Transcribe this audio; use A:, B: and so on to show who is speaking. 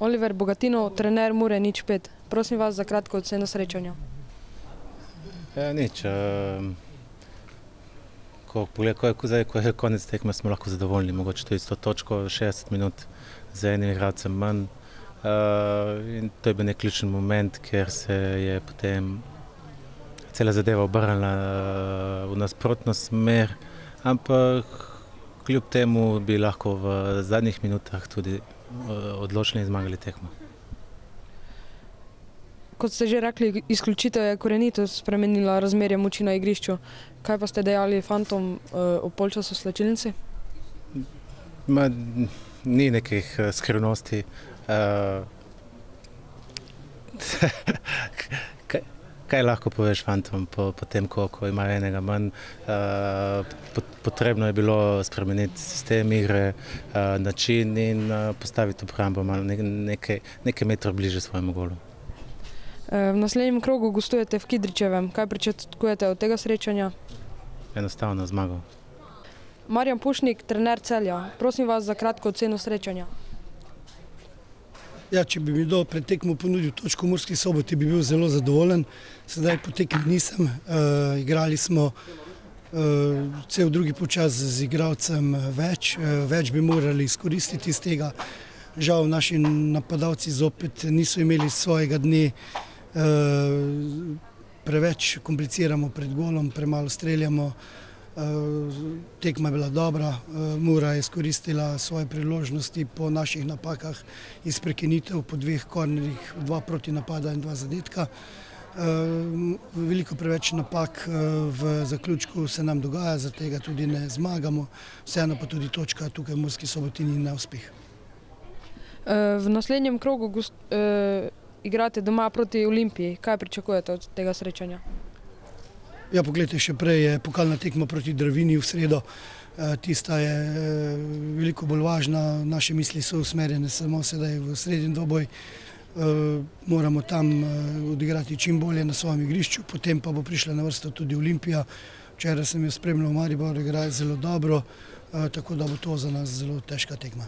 A: Oliver Bogatinov, trener Mure 0-5. Prosim vas za kratko oceno srečanja.
B: Nič. Ko je konec tekme, smo lahko zadovoljni. Mogoče to isto točko, 60 minut za enim igralcem manj. In to je bil nek ključen moment, ker se je potem cela zadeva obrnila v nasprotno smer, ampak kljub temu bi lahko v zadnjih minutah tudi odločili in zmagali tekmo.
A: Kot ste že rekli, izključitev je korenito spremenila razmerje moči na igrišču. Kaj pa ste dejali fantom o polčasu v slačilnici?
B: Ni nekih skrivnosti. Kaj lahko poveš fantom po tem, ko imajo enega manj? Potrebno je bilo spremeniti sistem igre, način in postaviti obrambo malo nekaj metrov bliže svojemu golu.
A: V naslednjem krogu gostujete v Kidričevem. Kaj pričakujete od tega srečanja?
B: Enostavno zmago.
A: Marjan Pušnik, trener Celja. Prosim vas za kratko oceno srečanja.
C: Ja, če bi mi do pred tekmo ponudil točko v Murski Soboti, bi bil zelo zadovoljen. Sedaj po tekmi nisem. Igrali smo cel drugi počas z igralcem več. Več bi morali izkoristiti iz tega. Žal naši napadalci zopet niso imeli svojega dne. Preveč kompliciramo pred golom, premalo streljamo. Tekma je bila dobra, Mura je izkoristila svoje priložnosti po naših napakah iz prekinitev, po 2 kornerjih, 2 protinapada in 2 zadetka. Veliko preveč napak v zaključku se nam dogaja, zaradi tega tudi ne zmagamo. Vseeno pa tudi točka tukaj v Murski Soboti ni neuspeh.
A: V naslednjem krogu igrate doma proti Olimpiji. Kaj pričakujete od tega srečanja?
C: Ja, pogledajte, še prej je pokalna tekma proti Dravini v sredo. Tista je veliko bolj važna. Naše misli so usmerjene samo sedaj v srednji dvoboj. Moramo tam odigrati čim bolje na svojem igrišču, potem pa bo prišla na vrsto tudi Olimpija. Včeraj sem jo spremljal v Mariboru, igrajo zelo dobro, tako da bo to za nas zelo težka tekma.